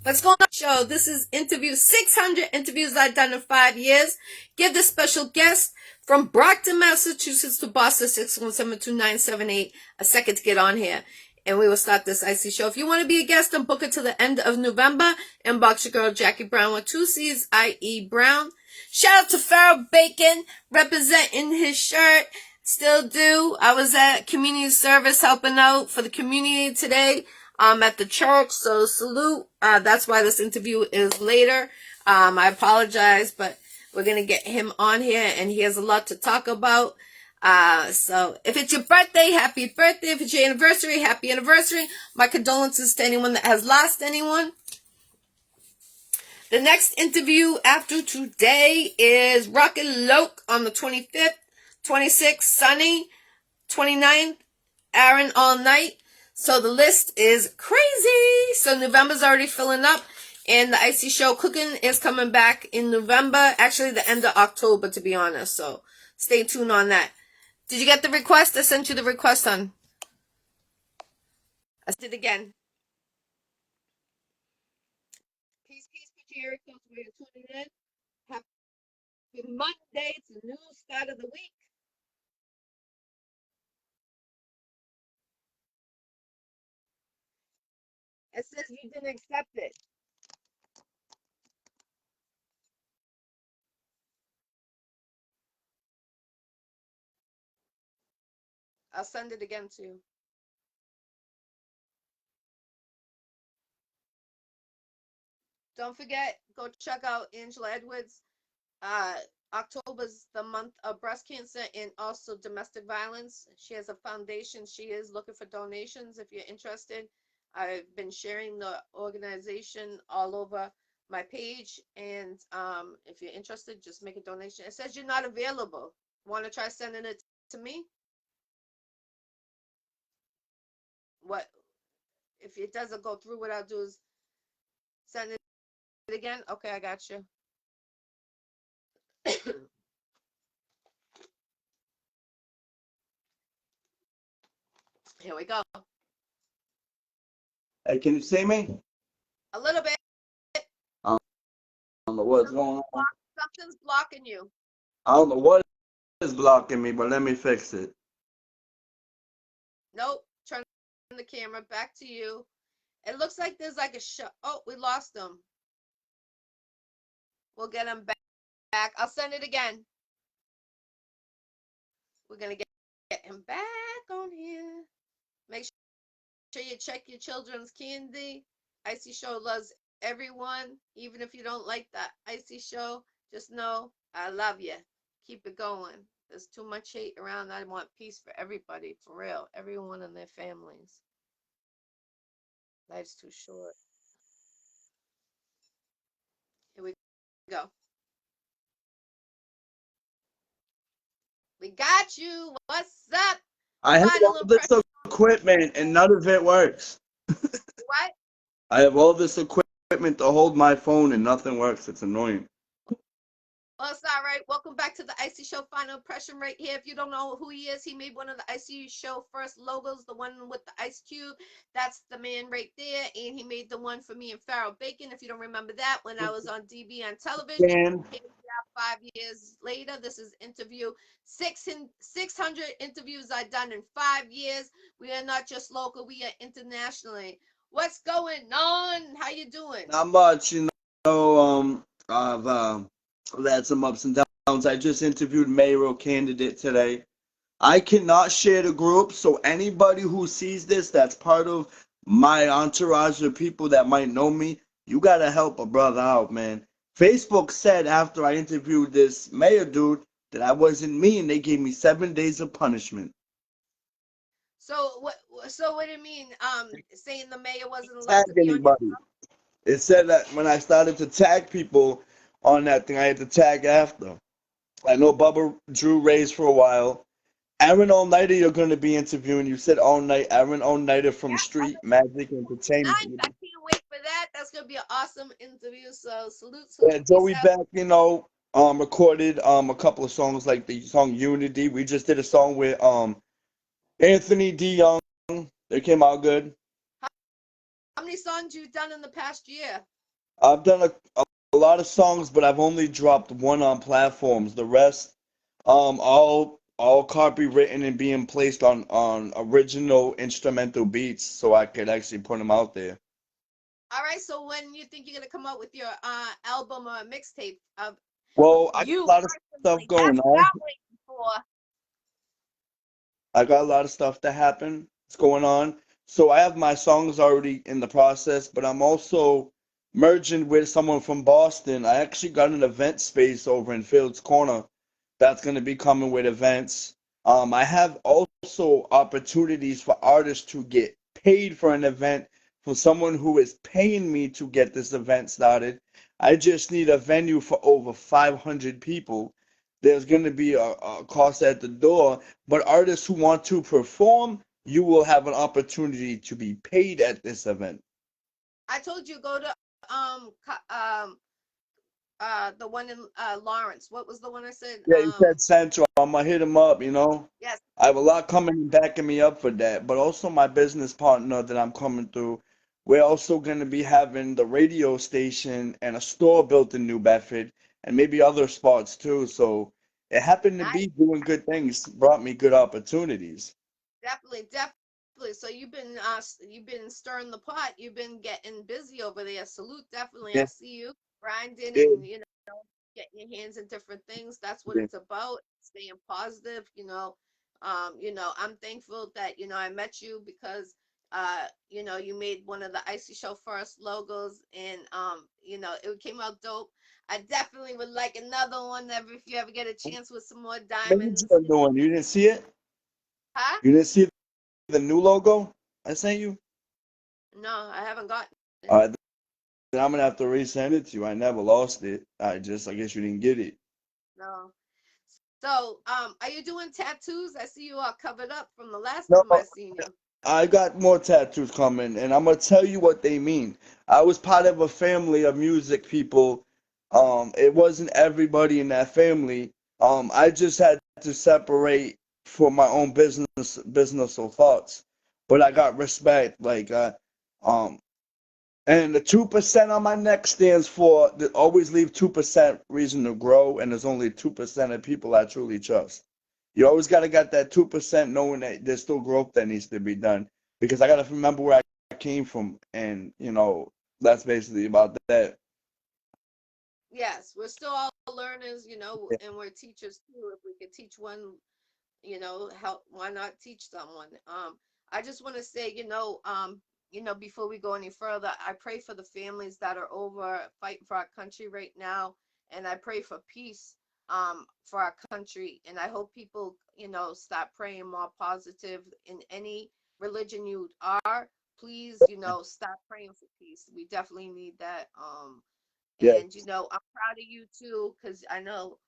What's going on, show? This is interview 600 interviews I've done in 5 years. Give this special guest from Brockton, Massachusetts to Boston, 617-2978 a second to get on here. And we will start this Iccy Show. If you want to be a guest and book it to the end of November, inbox your girl Jackie Brown with 2 C's, I.E. Brown. Shout out to Farrell Bacon representing his shirt. Still do. I was at community service helping out for the community today. At the church, so salute. That's why this interview is later. I apologize, but we're gonna get him on here, and he has a lot to talk about. So if it's your birthday, happy birthday. If it's your anniversary, happy anniversary. My condolences to anyone that has lost anyone. The next interview after today is Rockin' Loke on the 25th, 26th, Sunny, 29th, Aaron all night. So the list is crazy. So November's already filling up, and the Iccy Show cooking is coming back in November. Actually, the end of October, to be honest. So stay tuned on that. Did you get the request? I sent you the request on. I did again. Peace, put your earphones where you're tuning in. Happy Monday. It's a new start of the week. It says you didn't accept it. I'll send it again to you. Don't forget, go check out Angela Edwards. October's the month of breast cancer and also domestic violence. She has a foundation. She is looking for donations if you're interested. I've been sharing the organization all over my page, and if you're interested, just make a donation. It says you're not available. Want to try sending it to me? What if it doesn't go through? What I'll do is send it again. Okay, I got you. Here we go. Hey, can you see me? A little bit. I don't know what's going on. Something's blocking you. I don't know what is blocking me, but let me fix it. Nope. Turn the camera back to you. It looks like there's like a show. Oh, we lost him. We'll get him back. I'll send it again. We're going to get him back on here. Make sure you check your children's candy. Iccy Show loves everyone. Even if you don't like the Iccy Show, just know I love you. Keep it going. There's too much hate around. I want peace for everybody, for real. Everyone and their families. Life's too short. Here we go. We got you. What's up? I have all this equipment and none of it works. What? I have all this equipment to hold my phone and nothing works. It's annoying. Well, it's all right. Welcome back to the Iccy Show Final Impression right here. If you don't know who he is, he made one of the Iccy Show first logos, the one with the ice cube. That's the man right there. And he made the one for me and Farrell Bacon. If you don't remember that, when I was on DB on television. 5 years later, this is interview 600 interviews I've done in 5 years. We are not just local, we are internationally. What's going on? How you doing? Not much, you know. I've had some ups and downs. I just interviewed mayoral candidate today. I cannot share the group, so anybody who sees this that's part of my entourage of people that might know me, you gotta help a brother out, man. Facebook said after I interviewed this mayor dude that I wasn't me, and they gave me 7 days of punishment. So what do you mean? Saying the mayor wasn't allowed to be anybody. On it said that when I started to tag people on that thing, I had to tag after. I know Bubba Drew Rays for a while. Aaron All Nighter, you're going to be interviewing. You said all night. Aaron All Nighter from Street Magic Entertainment. Nice. I can't wait for that. That's going to be an awesome interview. So salute. Yeah, Joey Beck, you know, recorded a couple of songs like the song Unity. We just did a song with Anthony D. Young. They came out good. How many songs you've done in the past year? I've done a lot of songs, but I've only dropped one on platforms. The rest, all copywritten and being placed on original instrumental beats, so I could actually put them out there. All right, so when you think you're gonna come out with your album or mixtape of Well, I got you a lot of stuff personally? going That's what on. I'm waiting for. I got a lot of stuff to happen. It's going on. So I have my songs already in the process, but I'm also merging with someone from Boston. I actually got an event space over in Fields Corner that's going to be coming with events. I have also opportunities for artists to get paid for an event from someone who is paying me to get this event started. I just need a venue for over 500 people. There's going to be a cost at the door, but artists who want to perform, you will have an opportunity to be paid at this event. I told you go to the one in Lawrence. What was the one I said? Yeah, you said Central. I'm gonna hit him up, you know. Yes. I have a lot coming and backing me up for that, but also my business partner that I'm coming through. We're also gonna be having the radio station and a store built in New Bedford and maybe other spots too. So it happened to Nice. be doing good things, brought me good opportunities. Definitely, definitely. So you've been stirring the pot. You've been getting busy over there. Salute, definitely. I Yeah, see you grinding yeah, and getting your hands in different things. That's what yeah. it's about. Staying positive. I'm thankful that I met you because you made one of the Iccy Show first logos, and it came out dope. I definitely would like another one if you ever get a chance with some more What you diamonds. doing? You didn't see it? Huh? You didn't see the new logo I sent you? No, I haven't gotten it. All right, then I'm gonna have to resend it to you. I never lost it. I guess you didn't get it. No. So, are you doing tattoos? I see you all covered up from the last No, time I seen you. I got more tattoos coming, and I'm gonna tell you what they mean. I was part of a family of music people. It wasn't everybody in that family. I just had to separate for my own business or thoughts. But I got respect, um, and the 2% on my neck stands for that always leave 2% reason to grow, and there's only 2% of people I truly trust. You always got to get that 2% knowing that there's still growth that needs to be done. Because I got to remember where I came from, and that's basically about that. Yes, we're still all learners, Yeah, and we're teachers too. If we could teach one, help, why not teach someone? I just want to say, before we go any further, I pray for the families that are over fighting for our country right now, and I pray for peace for our country. And I hope people, start praying more positive in any religion you are. Please, start praying for peace. We definitely need that. yeah, And I'm proud of you too, because I know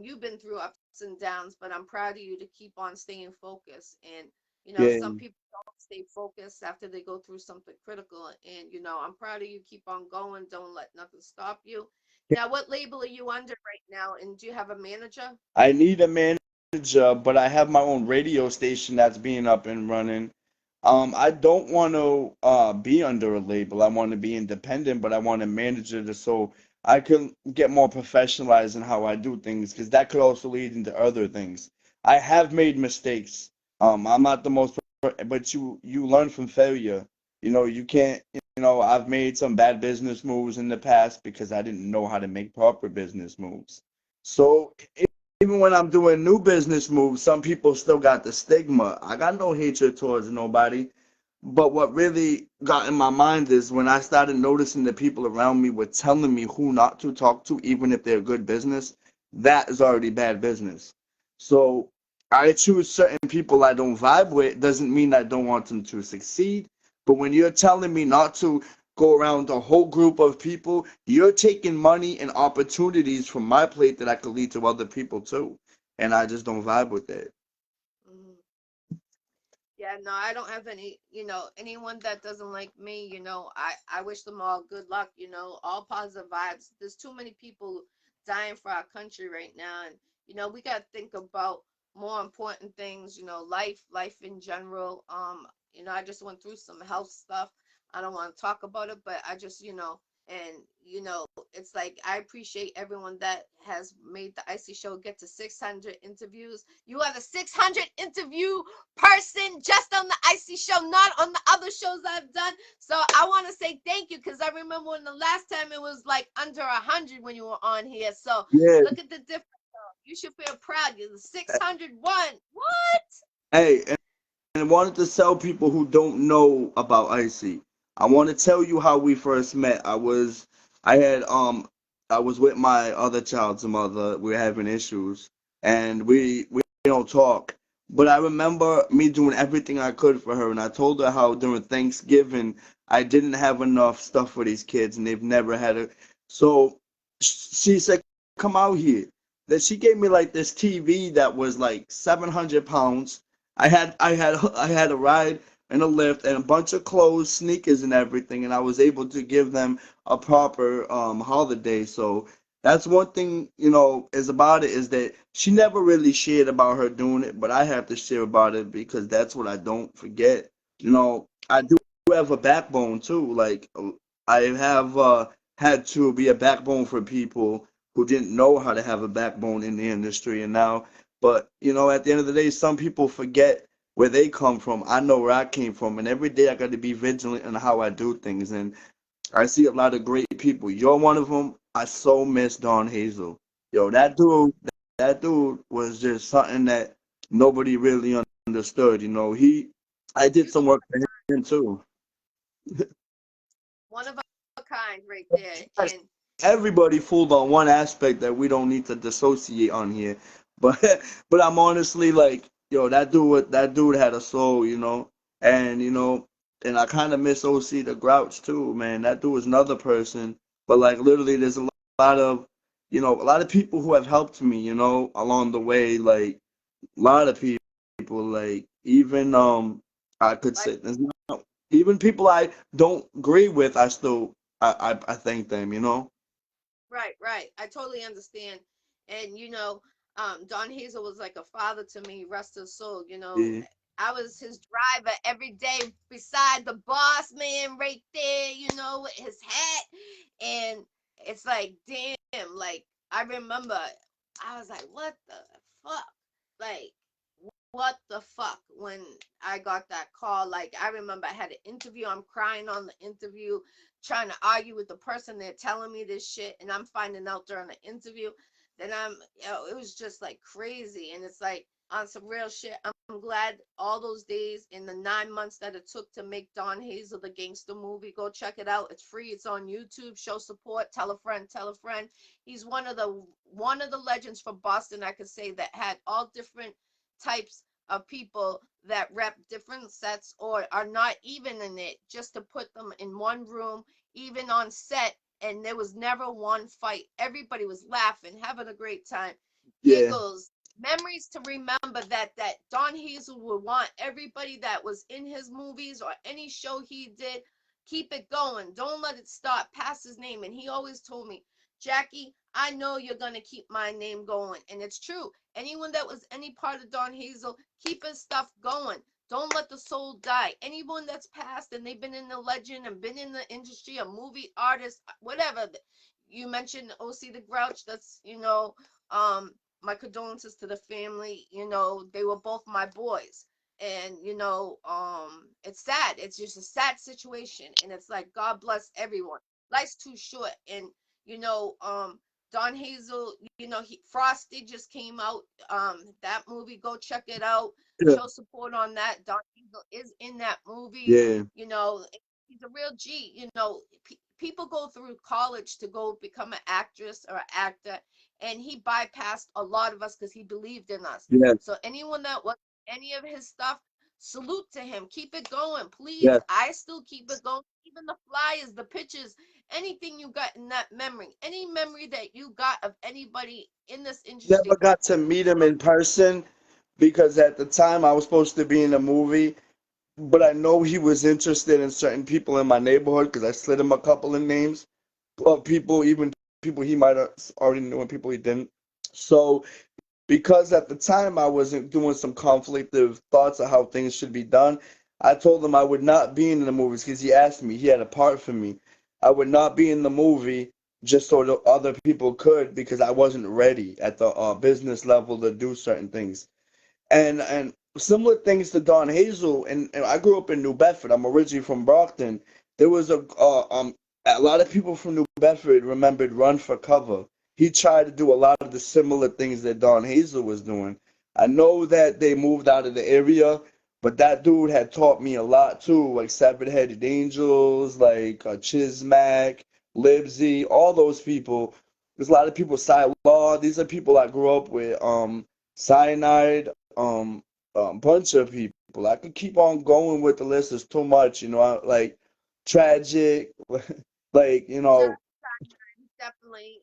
you've been through ups and downs, but I'm proud of you to keep on staying focused. And yeah. some people don't stay focused after they go through something critical. And I'm proud of you. Keep on going. Don't let nothing stop you. Now, what label are you under right now? And do you have a manager? I need a manager, but I have my own radio station that's being up and running. I don't want to be under a label. I want to be independent, but I want a manager so I can get more professionalized in how I do things, because that could also lead into other things. I have made mistakes. I'm not the most, but you learn from failure. You can't. I've made some bad business moves in the past because I didn't know how to make proper business moves. So even when I'm doing new business moves, some people still got the stigma. I got no hatred towards nobody. But what really got in my mind is when I started noticing the people around me were telling me who not to talk to, even if they're good business, that is already bad business. So I choose certain people I don't vibe with. Doesn't mean I don't want them to succeed. But when you're telling me not to go around a whole group of people, you're taking money and opportunities from my plate that I could lead to other people too. And I just don't vibe with that. Mhm. Yeah, no, I don't have anyone that doesn't like me, I wish them all good luck, all positive vibes. There's too many people dying for our country right now. And, we got to think about more important things, life in general. I just went through some health stuff. I don't want to talk about it, but I just, And it's like I appreciate everyone that has made the Iccy Show get to 600 interviews. You are the 600 interview person just on the Iccy Show, not on the other shows I've done. So I want to say thank you, because I remember when the last time it was like under 100 when you were on here. So Yeah. look at the difference. You should feel proud. You're the 601. What? Hey, and I wanted to tell people who don't know about Icy. I want to tell you how we first met. I had I was with my other child's mother. We were having issues, and we don't talk. But I remember me doing everything I could for her, and I told her how during Thanksgiving I didn't have enough stuff for these kids, and they've never had a. So she said, "Come out here." That she gave me like this TV that was like 700 pounds. I had a ride and a lift and a bunch of clothes, sneakers and everything, and I was able to give them a proper holiday. So that's one thing, is about it, is that she never really shared about her doing it, but I have to share about it because that's what I don't forget. I do have a backbone too. Like I have had to be a backbone for people who didn't know how to have a backbone in the industry, and now, but at the end of the day, some people forget where they come from. I know where I came from, and every day I got to be vigilant in how I do things. And I see a lot of great people. You're one of them. I so miss Don Hazel. Yo, that dude was just something that nobody really understood. I did some work for him too. One of a kind right there. And Everybody fooled on one aspect that we don't need to dissociate on here. But but I'm honestly like, yo, that dude had a soul, and and I kind of miss OC the Grouch too, man. That dude was another person. But like literally, there's lot of a lot of people who have helped me, along the way. Like a lot of people, like even I could like, say there's not, even people I don't agree with, I still I thank them. right, right. I totally understand. And Don Hazel was like a father to me, rest his soul. Yeah. I was his driver every day beside the boss man right there, with his hat. And it's like, damn, like I remember I was like, what the fuck? Like, what the fuck, when I got that call. Like, I remember I had an interview. I'm crying on the interview, trying to argue with the person. They're telling me this shit, and I'm finding out during the interview. Then it was just like crazy. And it's like, on some real shit, I'm glad all those days in the 9 months that it took to make Don Hazel the gangster movie. Go check it out. It's free. It's on YouTube. Show support. Tell a friend. Tell a friend. He's one of the legends from Boston, I could say, that had all different types of people that rep different sets or are not even in it, just to put them in one room, even on set. And there was never one fight. Everybody was laughing, having a great time, Yeah. giggles, memories to remember. That Don Hazel would want everybody that was in his movies or any show he did, keep it going. Don't let it stop. Pass his name. And he always told me, Jackie, I know you're gonna keep my name going. And it's true. Anyone that was any part of Don Hazel, keep his stuff going. Don't let the soul die. Anyone that's passed and they've been in the legend and been in the industry, a movie artist, whatever. You mentioned OC the Grouch. That's, my condolences to the family. They were both my boys. And, it's sad. It's just a sad situation. And it's like, God bless everyone. Life's too short. And, you know, um, Don Hazel, Frosty just came out. That movie, go check it out. Yeah. Show support on that. Don Hazel is in that movie. Yeah. You know, he's a real G. People go through college to go become an actress or an actor, and he bypassed a lot of us because he believed in us. Yeah. So anyone that was any of his stuff, salute to him. Keep it going, please. Yeah. I still keep it going. Even the flyers, the pictures, anything you got in that memory, any memory that you got of anybody in this Never industry. got to meet him in person because at the time I was supposed to be in a movie, but I know he was interested in certain people in my neighborhood because I slid him a couple of names of people, even people he might have already knew and people he didn't. So because at the time I wasn't doing some conflictive thoughts of how things should be done, I told him I would not be in the movies because he asked me. He had a part for me. I would not be in the movie just so the other people could because I wasn't ready at the business level to do certain things. And similar things to Don Hazel, and I grew up in New Bedford. I'm originally from Brockton. There was a lot of people from New Bedford remembered Run for Cover. He tried to do a lot of the similar things that Don Hazel was doing. I know that they moved out of the area, but that dude had taught me a lot too, like Seven Headed Angels, like Chismac, Libsy, all those people. There's a lot of people, Law. These are people I grew up with. Cyanide, a bunch of people. I could keep on going with the list. It's too much, like tragic, like Yeah, he's definitely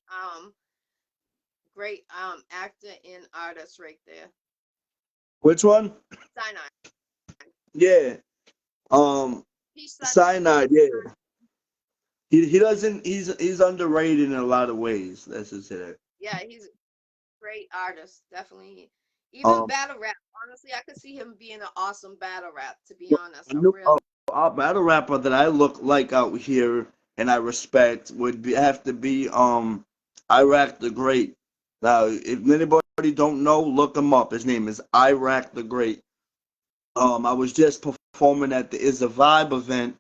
great actor and artist right there. which one? Sinai. Yeah, um, He's Cyanide. Yeah, he doesn't. He's underrated in a lot of ways. Let's just say that. yeah, he's a great artist, definitely. Even Um, battle rap. Honestly, I could see him being an awesome battle rap. To be well, honest, a a new real. a battle rapper that I look like out here and I respect would have to be Iraq the Great. Now, if anybody don't know, look him up. His name is Iraq the Great. I was just performing at the Is a Vibe event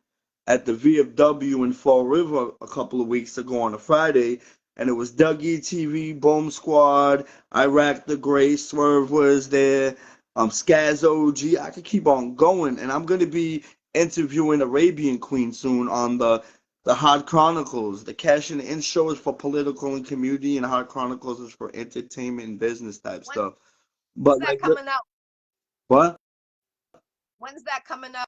at the VFW in Fall River a couple of weeks ago on a Friday, and it was Dougie TV, Boom Squad, Iraq the Great, Swerve was there, Skaz OG. I could keep on going, and I'm gonna be interviewing Arabian Queen soon on the Hot Chronicles. The Cash and In show is for political and community, and Hot Chronicles is for entertainment and business type When's stuff. But that like, coming out? what? When's that coming out?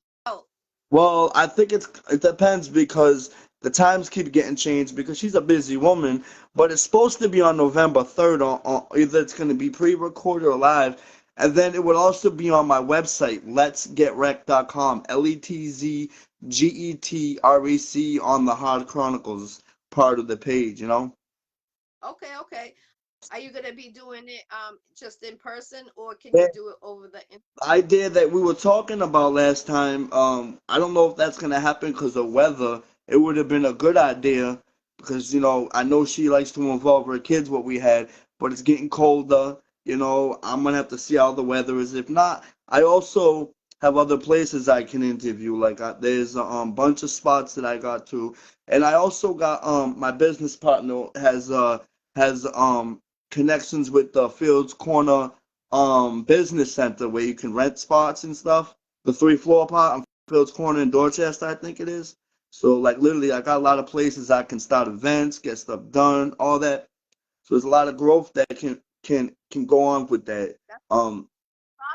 Well, I think it depends because the times keep getting changed because she's a busy woman, but it's supposed to be on November 3rd on either it's going to be pre-recorded or live, and then it would also be on my website, letsgetrec.com, LETZGETREC on the Hard Chronicles part of the page, you know? Okay, okay. Are you gonna be doing it just in person, or can you Yeah, do it over the idea that we were talking about last time. I don't know if that's gonna happen because of weather. It would have been a good idea because I know she likes to involve her kids. What we had, but it's getting colder. I'm gonna have to see how the weather is. If not, I also have other places I can interview. Like there's a bunch of spots that I got to, and I also got my business partner has connections with the Fields Corner business center where you can rent spots and stuff. The 3 floor part on Fields Corner in Dorchester, I think it is. So like literally I got a lot of places I can start events, get stuff done, all that. So there's a lot of growth that can go on with that. that's Um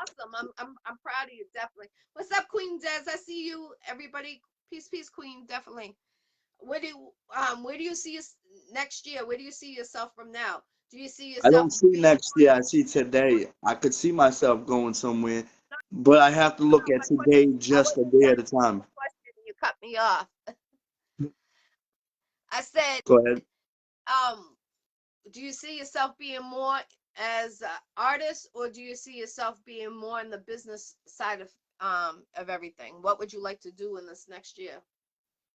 awesome. I'm proud of you, definitely. What's up, Queen Des? I see you, everybody. Peace, peace, Queen, definitely. Where do you see us next year? Where do you see yourself from now? Do you see I yourself don't see being next year, I see today. I could see myself going somewhere, but I have to look at my question? today I just a wasn't day done at a with time. the question. You cut me off. I said, Go ahead. um, do you see yourself being more as an artist, or do you see yourself being more in the business side of everything? What would you like to do in this next year?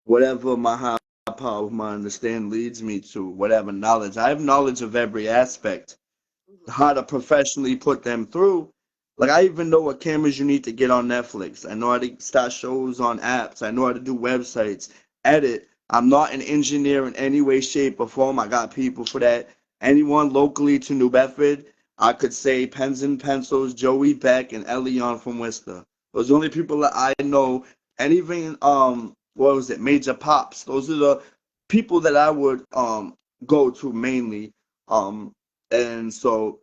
Whatever my high power of my understanding leads me to, whatever knowledge. I have knowledge of every aspect, Hmm. how to professionally put them through. Like I even know what cameras you need to get on Netflix. I know how to start shows on apps. I know how to do websites, edit. I'm not an engineer in any way, shape, or form. I got people for that. Anyone locally to New Bedford, I could say pens and pencils, Joey Beck and Elion from Worcester. Those are the only people that I know. And even what was it, Major Pops. Those are the people that I would go to mainly. Um and so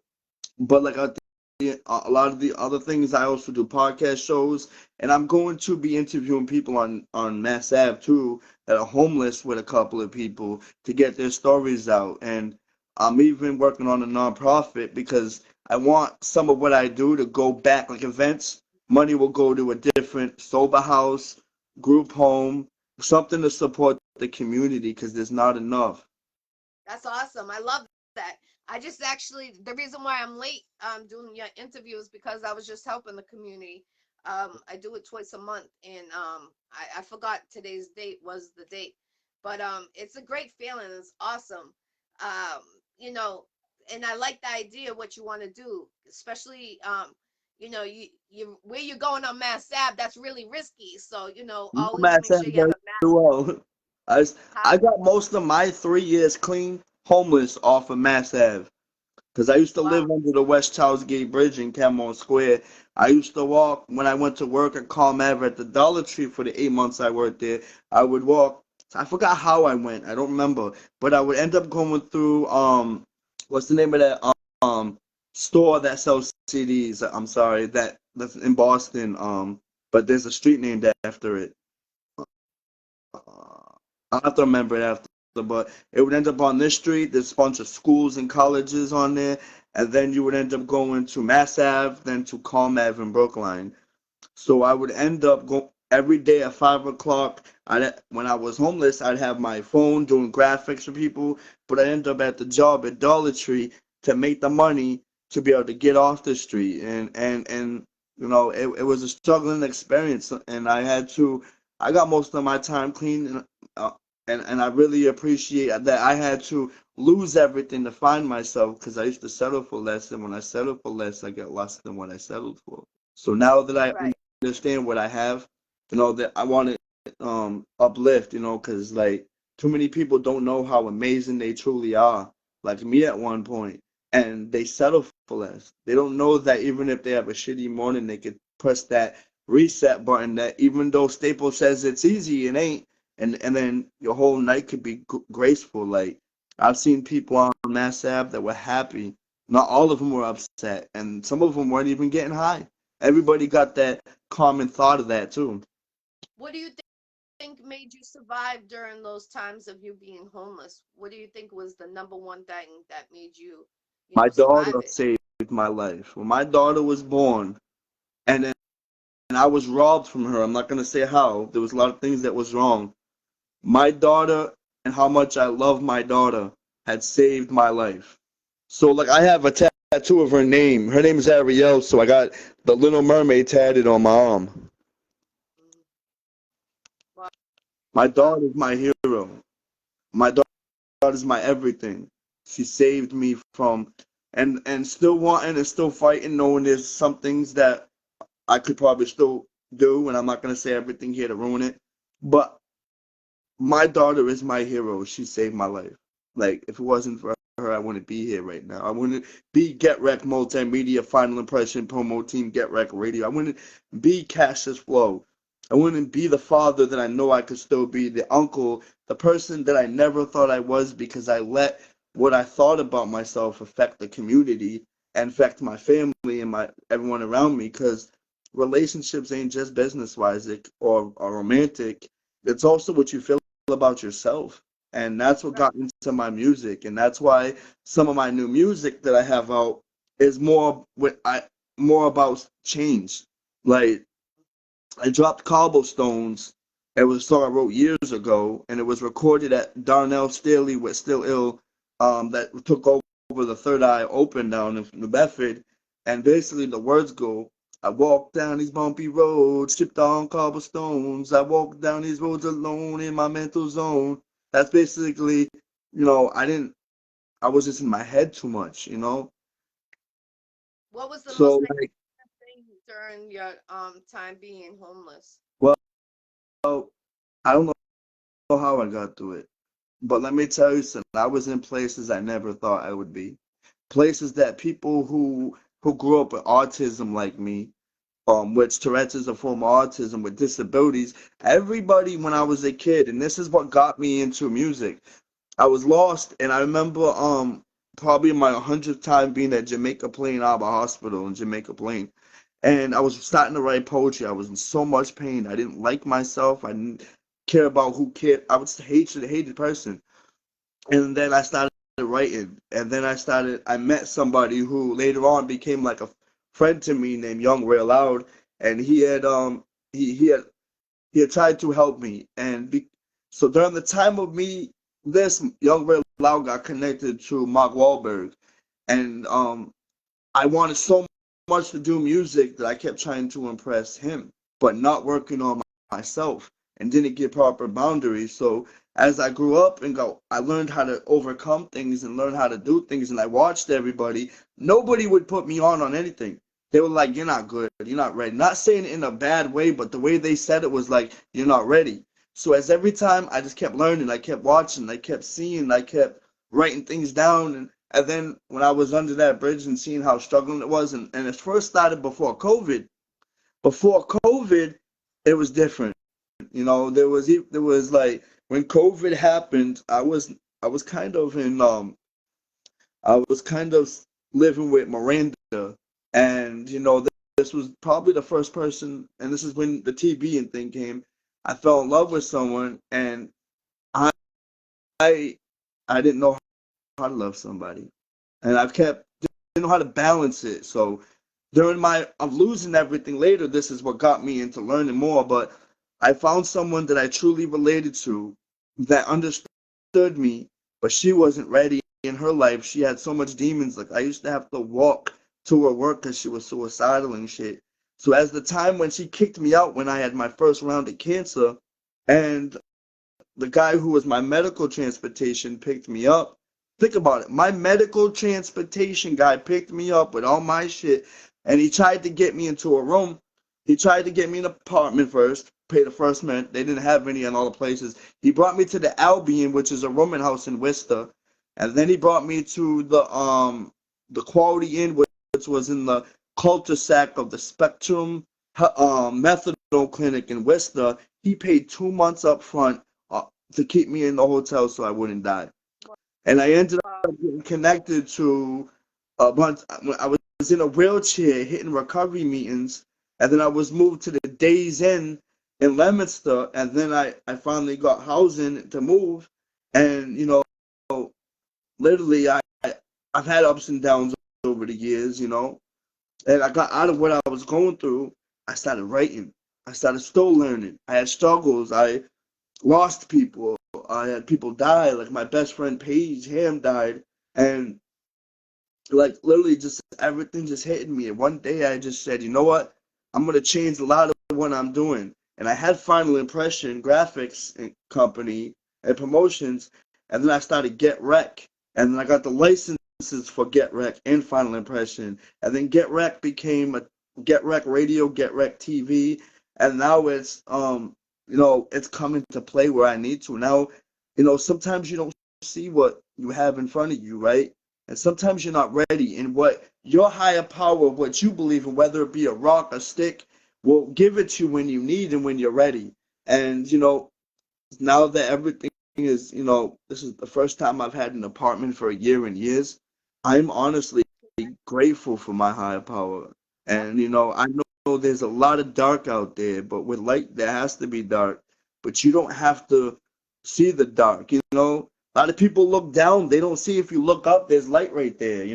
but like a lot of the other things, I also do podcast shows, and I'm going to be interviewing people on Mass Ave too that are homeless with a couple of people to get their stories out. And I'm even working on a nonprofit because I want some of what I do to go back, like events. Money will go to a different sober house, group home, something to support the community because there's not enough. That's awesome. I love that. I just actually the reason why I'm late doing your interview is because I was just helping the community. I do it twice a month, and I forgot today's date was the date, But it's a great feeling. It's awesome. Um, you know, and I like the idea of what you want to do, especially you where you're going on Mass Ave. That's really risky. So always Mass make sure Ave you have very a mask. well. I, s- Huh? I got most of my 3 years clean homeless off of Mass Ave. Because I used to Wow. live under the West Charles Gate Bridge in Camel Square. I used to walk when I went to work at Calm Ave at the Dollar Tree for the 8 months I worked there. I would walk. I forgot how I went. I don't remember. But I would end up going through what's the name of that um store that sells CDs? I'm sorry, that's in Boston. But there's a street named after it. I'll have to remember it after, but it would end up on this street. There's a bunch of schools and colleges on there, and then you would end up going to Mass Ave, then to Calm Ave and Brookline. So I would end up go every day at 5 o'clock. When I was homeless, I'd have my phone doing graphics for people, but I'd end up at the job at Dollar Tree to make the money to be able to get off the street. And it was a struggling experience, and I got most of my time clean, uh, and I really appreciate that I had to lose everything to find myself because I used to settle for less, and when I settle for less, I get less than what I settled for. So now that I Right. understand what I have, that I want to uplift, because like too many people don't know how amazing they truly are. Like me at one point, and they settle for less. They don't know that even if they have a shitty morning, they could press that reset button. That even though Staples says it's easy, it ain't. And then your whole night could be graceful. Like I've seen people on Mass Ave that were happy. Not all of them were upset, and some of them weren't even getting high. Everybody got that common thought of that too. What do you think made you survive during those times of you being homeless? What do you think was the number one thing that made you, My survive daughter it? saved my life. When my daughter was born, and then I was robbed from her. I'm not gonna say how. There was a lot of things that was wrong. My daughter and how much I love my daughter had saved my life. So like I have a tattoo of her name. Her name is Ariel, so I got the Little Mermaid tatted on my arm. Mm. Wow. My Wow. daughter is my hero. My daughter is my everything. She saved me from and still wanting and still fighting, knowing there's some things that I could probably still do, and I'm not gonna say everything here to ruin it. But my daughter is my hero. She saved my life. Like if it wasn't for her, I wouldn't be here right now. I wouldn't be Get Wreck Multimedia Final Impression Promo Team Get Wreck Radio. I wouldn't be Cassius Flow. I wouldn't be the father that I know I could still be, the uncle, the person that I never thought I was because I let what I thought about myself affect the community and affect my family and my everyone around me. Because relationships ain't just business wise or romantic. It's also what you feel about yourself. And that's what Right. got into my music. And that's why some of my new music that I have out is more about change. Like I dropped Cobblestones. It was a song I wrote years ago, and it was recorded at Darnell Staley with Still Ill, that took over the Third Eye Open down in New Bedford. And basically, the words go, I walk down these bumpy roads, stripped on cobblestones. I walk down these roads alone in my mental zone. That's basically, I was just in my head too much. What was the most So, like, significant thing during your time being homeless? well, I don't know how I got through it. But let me tell you something. I was in places I never thought I would be. Places that people who grew up with autism like me, which Tourette's is a form of autism with disabilities. Everybody when I was a kid, and this is what got me into music. I was lost, and I remember probably my 100th time being at Jamaica Plain Arbor Hospital in Jamaica Plain, and I was starting to write poetry. I was in so much pain. I didn't like myself. I didn't care about who cared. I was a hated person. And then I started writing, and then I met somebody who later on became like a friend to me named Young Ray Loud, and he had tried to help me, so during the time of me, this Young Ray Loud got connected to Mark Wahlberg, and I wanted so much to do music that I kept trying to impress him, but not working on myself, and didn't get proper boundaries. So as I grew up and I learned how to overcome things and learn how to do things, and I watched everybody. Nobody would put me on anything. They were like, "You're not good. You're not ready." Not saying it in a bad way, but the way they said it was like, "You're not ready." So as every time I just kept learning, I kept watching, I kept seeing, I kept writing things down, and then when I was under that bridge and seeing how struggling it was, and it first started before COVID. Before COVID, it was different. There was like when COVID happened, I was kind of in I was kind of living with Miranda, and this was probably the first person, and this is when the TV and thing came. I fell in love with someone, and I I I didn't know how to love somebody, and I've kept didn't know how to balance it. So during my of losing everything later, this is what got me into learning more. But I found someone that I truly related to, that understood me, but she wasn't ready in her life. She had so much demons. Like I used to have to walk to her work because she was suicidal and shit. So as the time when she kicked me out when I had my first round of cancer, and the guy who was my medical transportation picked me up. Think about it. My medical transportation guy picked me up with all my shit, and he tried to get me into a room. He tried to get me an apartment first, pay the first rent. They didn't have any in all the places. He brought me to the Albion, which is a rooming house in Worcester, and then he brought me to the Quality Inn, which was in the cul-de-sac of the Spectrum Methadone Clinic in Worcester. He paid 2 months up front to keep me in the hotel so I wouldn't die. And I ended up getting connected to a bunch. I was in a wheelchair hitting recovery meetings, and then I was moved to the Days Inn in Leominster, and then I finally got housing to move. And literally, I've had ups and downs over the years, and I got out of what I was going through. I started writing. I started still learning. I had struggles. I lost people. I had people die. Like my best friend Paige Ham died, and like literally just everything just hit me. And one day I just said, you know what? I'm gonna change a lot of what I'm doing. And I had Final Impression graphics and company and promotions, and then I started Get Rec, and then I got the licenses for Get Rec and Final Impression, and then Get Rec became a Get Rec Radio, Get Rec TV, and now it's coming to play where I need to. Now, sometimes you don't see what you have in front of you, right? And sometimes you're not ready. And what your higher power, what you believe in, whether it be a rock, a stick, will give it to you when you need and when you're ready. And, now that everything is, this is the first time I've had an apartment for a year and years, I'm honestly grateful for my higher power. And, I know there's a lot of dark out there, but with light, there has to be dark. But you don't have to see the dark, A lot of people look down. They don't see if you look up, there's light right there.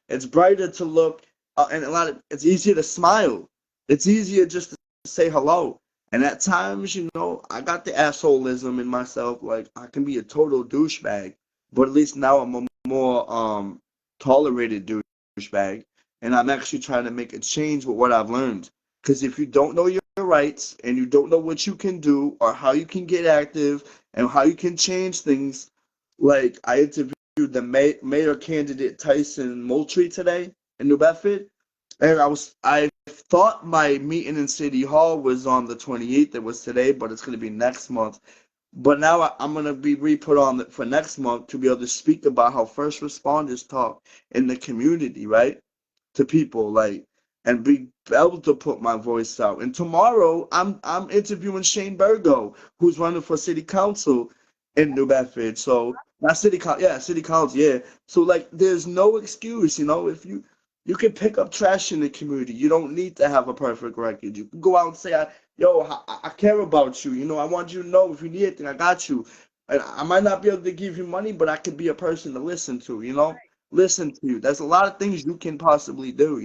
It's brighter to look, and it's easier to smile. It's easier just to say hello. And at times, I got the assholeism in myself. Like, I can be a total douchebag, but at least now I'm a more tolerated douchebag. And I'm actually trying to make a change with what I've learned. Because if you don't know your rights and you don't know what you can do or how you can get active and how you can change things, like I interviewed the mayor candidate Tyson Moultrie today in New Bedford, and I thought my meeting in City Hall was on the 28th. It was today, but it's going to be next month. But now I'm going to be re-put on for next month to be able to speak about how first responders talk in the community, right? To people, like, and be able to put my voice out. And tomorrow I'm interviewing Shane Burgo, who's running for city council in New Bedford. So not city council, yeah. So like there's no excuse, if you can pick up trash in the community. You don't need to have a perfect record. You can go out and say, yo, I care about you. I want you to know if you need anything, I got you. And I might not be able to give you money, but I could be a person to listen to. Listen to you. There's a lot of things you can possibly do.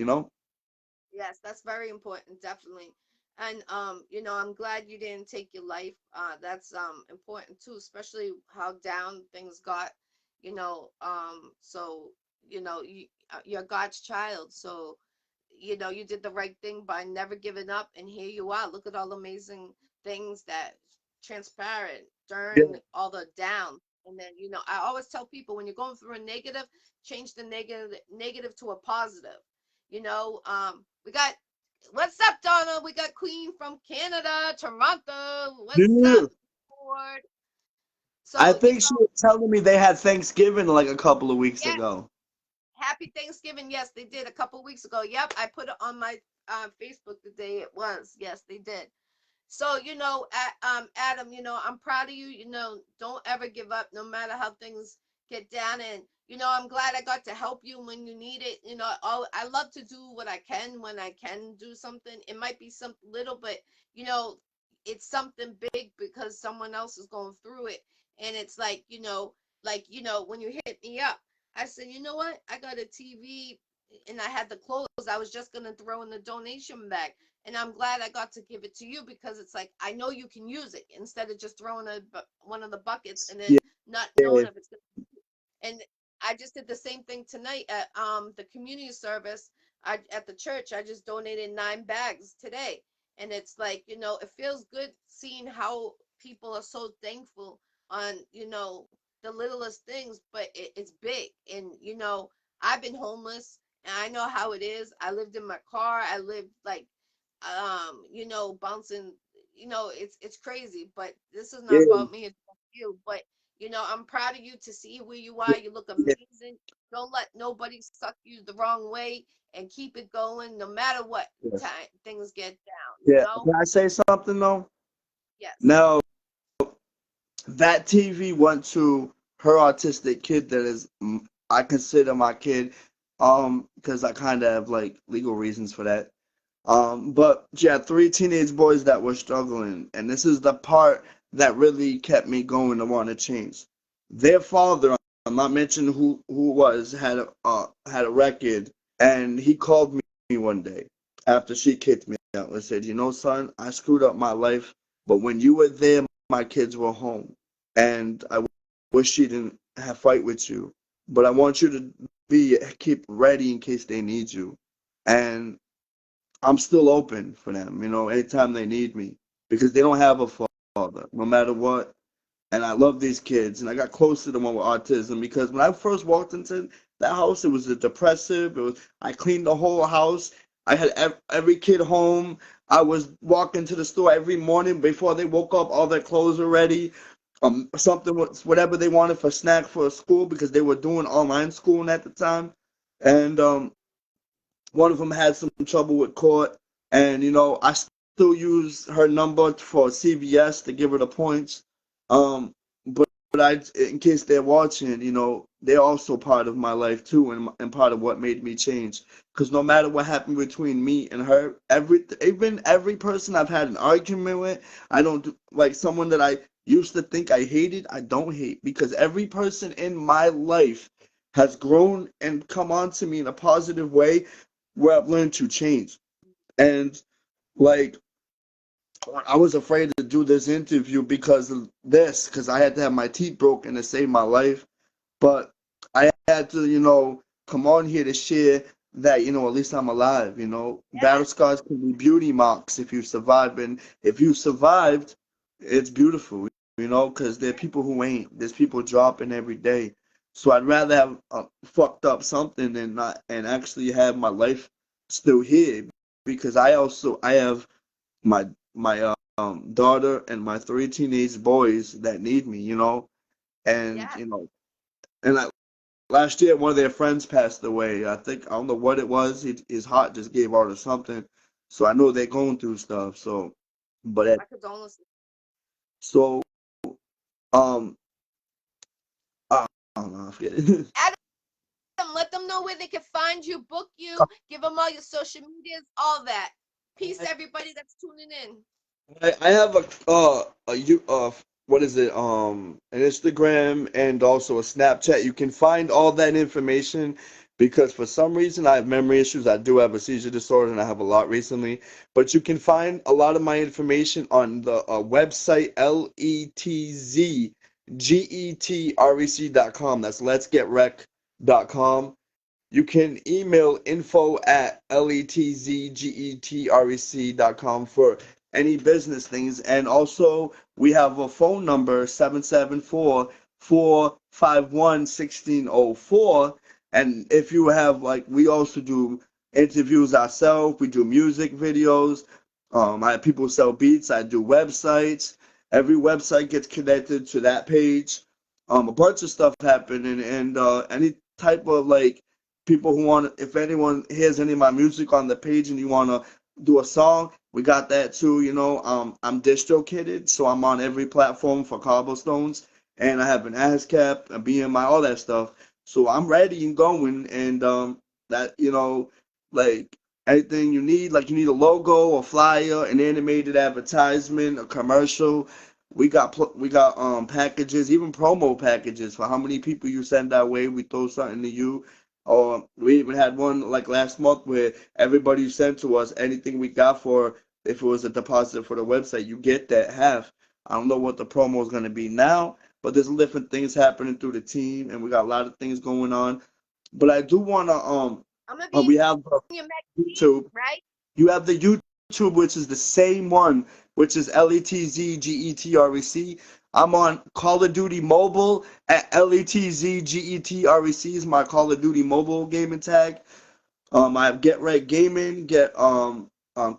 Yes, that's very important, definitely. And I'm glad you didn't take your life. That's important too, especially how down things got, so you're God's child. So, you did the right thing by never giving up, and here you are. Look at all the amazing things that transparent during Yeah. all the down. And then, I always tell people, when you're going through a negative, change the negative to a positive. We got, what's up, Donna? We got Queen from Canada, Toronto. What's Yeah. up, Ford? I So, think she was telling me they had Thanksgiving like a couple of weeks yes, ago. happy Thanksgiving. Yes, they did a couple weeks ago. Yep, I put it on my Facebook the day it was. Yes, they did. So, Adam, I'm proud of you. Don't ever give up, no matter how things get down. And, I'm glad I got to help you when you need it. I love to do what I can when I can do something. It might be something little, but, you know, it's something big because someone else is going through it. And it's when you hit me up, I said, you know what? I got a TV and I had the clothes. I was just going to throw in the donation bag. And I'm glad I got to give it to you because it's like, I know you can use it instead of just throwing one of the buckets and then Yeah. not knowing if it's going to. And I just did the same thing tonight at the community service. At the church, I just donated 9 bags today. And it's like, it feels good seeing how people are so thankful on, the littlest things, but it's big. And, I've been homeless and I know how it is. I lived in my car. I lived like bouncing, it's crazy, but this is not Yeah. about me, it's about you. But I'm proud of you to see where you are. You look Yeah. amazing. Don't let nobody suck you the wrong way and keep it going no matter what Yes. time things get down, Yeah. Can I say something though? yes. Now, that TV went to her autistic kid that is, I consider my kid, because I kind of have like legal reasons for that. But she had 3 teenage boys that were struggling, and this is the part that really kept me going to want to change. Their father, I'm not mentioning who it was, had a record, and he called me one day after she kicked me out and said, "You know, son, I screwed up my life, but when you were there, my kids were home, and I wish she didn't have fight with you, but I want you to keep ready in case they need you." And I'm still open for them, anytime they need me because they don't have a father, no matter what. And I love these kids, and I got close to the one with autism because when I first walked into that house, it was a depressive. I cleaned the whole house. I had every kid home. I was walking to the store every morning before they woke up. All their clothes were ready. Something was whatever they wanted for snack for school because they were doing online schooling at the time, and one of them had some trouble with court, and I still use her number for CVS to give her the points. But in case they're watching, they're also part of my life too, and part of what made me change. Because no matter what happened between me and her, even every person I've had an argument with, I don't like someone that I used to think I hated. I don't hate because every person in my life has grown and come on to me in a positive way where I've learned to change. And like I was afraid to do this interview because of this, because I had to have my teeth broken to save my life. But I had to, come on here to share that, at least I'm alive. Battle Yes. scars can be beauty marks if you survive. And if you survived, it's beautiful, because there are people who ain't. There's people dropping every day. So I'd rather have fucked up something than not, and actually have my life still here, because I have my daughter and my 3 teenage boys that need me, and Yes. and last year one of their friends passed away. I don't know what it was. His heart just gave out or something. So I know they're going through stuff. So, but My condolences. so um I don't know. I forget it. Adam, let them know where they can find you, book you, give them all your social medias, all that. Peace to everybody that's tuning in. I have what is it, an Instagram and also a Snapchat. You can find all that information because for some reason I have memory issues. I do have a seizure disorder and I have a lot recently. But you can find a lot of my information on the website letzgetrec.com. That's letsgetrec.com. You can email info@letzgetrec.com for any business things. And also we have a phone number 774-451-1604. And if you have like, we also do interviews ourselves. We do music videos. I people sell beats. I do websites. Every website gets connected to that page. A bunch of stuff happening, and any type of like people who want, if anyone hears any of my music on the page and you want to do a song, we got that too. I'm DistroKidded, so I'm on every platform for Cobblestones, and I have an ASCAP, a BMI, all that stuff. So I'm ready and going, and that like anything you need, like you need a logo, a flyer, an animated advertisement, a commercial. We got packages, even promo packages for how many people you send our way. We throw something to you. Or we even had one like last month where everybody sent to us anything we got for, if it was a deposit for the website, you get that half. I don't know what the promo is going to be now, but there's different things happening through the team, and we got a lot of things going on. But I do want to I'm gonna be we have in your magazine, YouTube. right? You have the YouTube, which is the same one, which is LETZGETREC. I'm on Call of Duty Mobile at LETZGETREC is my Call of Duty Mobile gaming tag. I have Get Right Gaming, get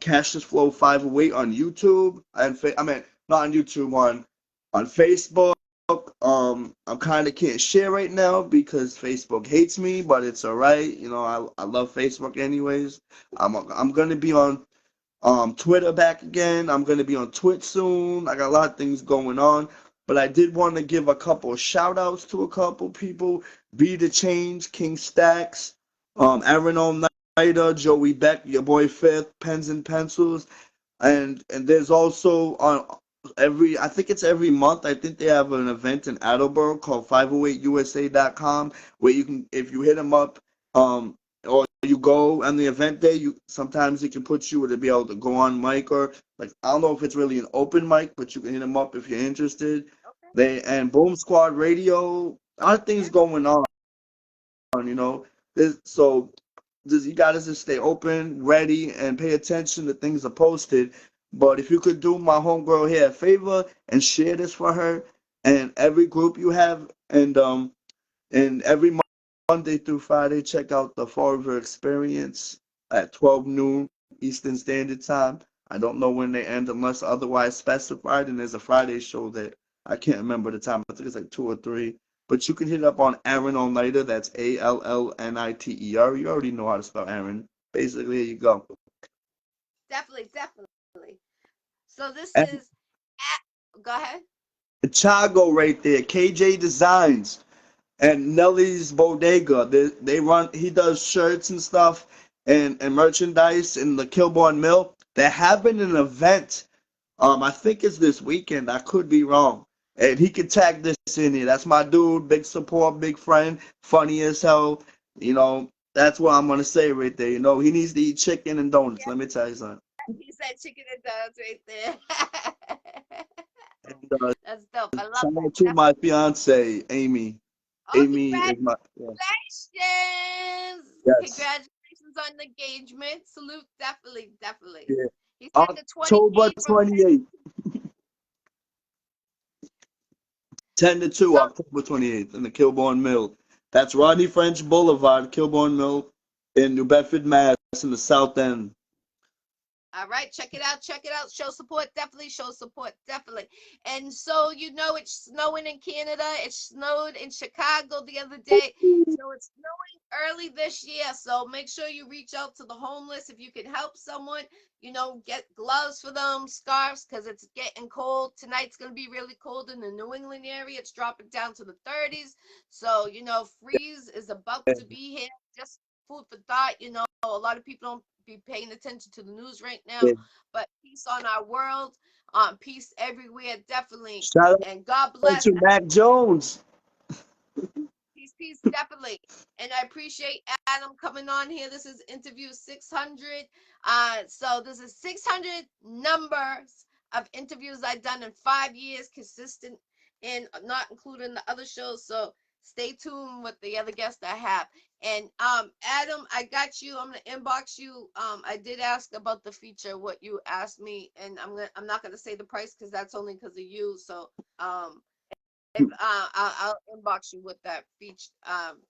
Cassius Flow 508 on YouTube, and I mean not on YouTube, on Facebook. I'm kind of can't share right now because Facebook hates me, but it's all right. I love Facebook anyways. I'm gonna be on Twitter back again. I'm gonna be on Twitch soon. I got a lot of things going on, but I did want to give a couple of shout outs to a couple people. Be the Change, King Stacks, Aaron Oneida, Joey Beck, your boy Fifth, Pens and Pencils, and there's also on I think it's every month. I think they have an event in Attleboro called 508USA.com where you can, if you hit them up, or you go on the event day, you sometimes it can put you to be able to go on mic, or like I don't know if it's really an open mic, but you can hit them up if you're interested. Okay. They and Boom Squad Radio, a lot of things Yeah. going on. So you gotta just stay open, ready, and pay attention to things are posted. But if you could do my homegirl here a favor and share this for her and every group you have, and every Monday through Friday, check out the Fall River Experience at 12 noon Eastern Standard Time. I don't know when they end unless otherwise specified, and there's a Friday show that I can't remember the time. I think it's like 2 or 3. But you can hit up on Aaron Oneiter. That's ALLNITER. You already know how to spell Aaron. Basically, here you go. Definitely, definitely. So this And is go ahead. Chago right there, KJ Designs and Nelly's Bodega. They run. He does shirts and stuff and merchandise in the Kilbourne Mill. They're having an event. I think it's this weekend. I could be wrong. And he could tag this in here. That's my dude. Big support, big friend, funny as hell. That's what I'm gonna say right there. He needs to eat chicken and donuts. Let me tell you something. He said chicken and donuts right there. And That's dope. I love shout that. out to my Definitely. fiance, Amy. Oh, Amy is my, yeah. congratulations! Yes. Congratulations on the engagement. Salute, definitely, definitely. Yeah. He said the October 28th from 28th, 10 to 2, so October 28th, in the Kilbourne Mill. That's Rodney French Boulevard, Kilbourne Mill, in New Bedford, Mass, in the South End. all right, check it out. Check it out. Show support. Definitely show support. Definitely. And so, it's snowing in Canada. It snowed in Chicago the other day. So it's snowing early this year. So make sure you reach out to the homeless if you can help someone. Get gloves for them, scarves, because it's getting cold. Tonight's going to be really cold in the New England area. It's dropping down to the 30s. So, freeze is about to be here. Just food for thought. A lot of people don't be paying attention to the news right now, Yeah. but peace on our world, peace everywhere, definitely. Shout And God out bless. to Mac Jones. Peace, peace, definitely. And I appreciate Adam coming on here. This is interview 600. So this is 600 numbers of interviews I've done in 5 years, consistent, and not including the other shows. So stay tuned with the other guests I have. And Adam, I got you. I'm gonna inbox you. I did ask about the feature, what you asked me, and I'm not gonna say the price because that's only because of you. So if I'll inbox you with that feature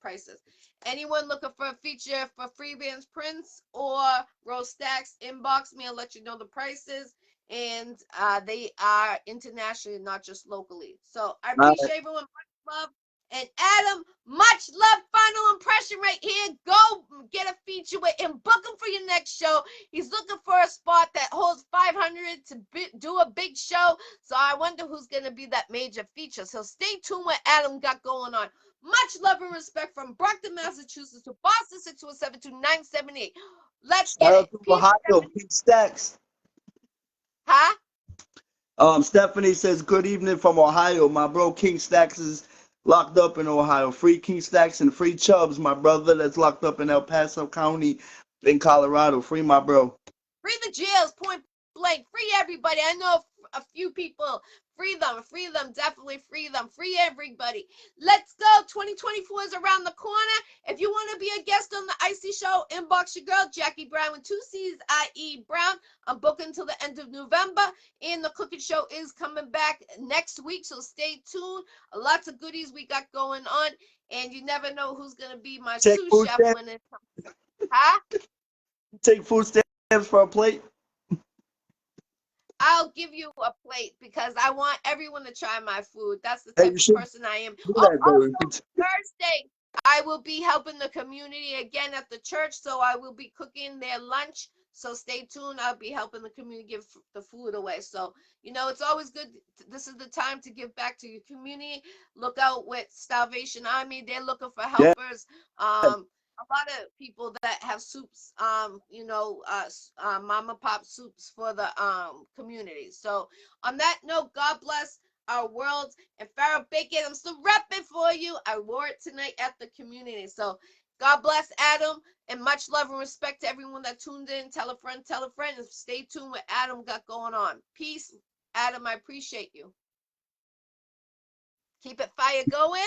prices. Anyone looking for a feature for freebands prints or roll stacks, inbox me. I'll let you know the prices. And they are internationally, not just locally. So I appreciate everyone. Much love. And Adam, much love. Final impression right here. Go get a feature with him. Book him for your next show. He's looking for a spot that holds 500 to do a big show. So I wonder who's going to be that major feature. So stay tuned what Adam got going on. Much love and respect from Brockton, Massachusetts to Boston 617-2978. Let's Shout get out it. to Peace. Ohio, King Stacks. Huh? Stephanie says, good evening from Ohio. My bro King Stacks is locked up in Ohio. Free King Stacks and free Chubbs, my brother that's locked up in El Paso County in Colorado. Free my bro. Free the jails, point blank. Free everybody. I know a few people. Free them, definitely free them. Free everybody. Let's go. 2024 is around the corner. If you want to be a guest on the Iccy Show, inbox your girl, Jackie Brown with 2 C's, I-E Brown. I'm booking until the end of November. And the cooking show is coming back next week, so stay tuned. Lots of goodies we got going on. And you never know who's going to be my Take sous food chef stamps. when it comes. Huh? Take food stamps for a plate. I'll give you a plate because I want everyone to try my food. That's the Hey, type you of should person I am. do Oh, that though. also Thursday, I will be helping the community again at the church, so I will be cooking their lunch. So stay tuned. I'll be helping the community give the food away. So, it's always good. This is the time to give back to your community. Look out with Salvation Army. They're looking for Yeah. helpers. A lot of people that have soups, mom and pop soups for the community. So on that note, God bless our world. And Farrah Bacon, I'm still repping for you. I wore it tonight at the community. So God bless Adam, and much love and respect to everyone that tuned in. Tell a friend, and stay tuned with Adam got going on. Peace. Adam, I appreciate you. Keep it fire going.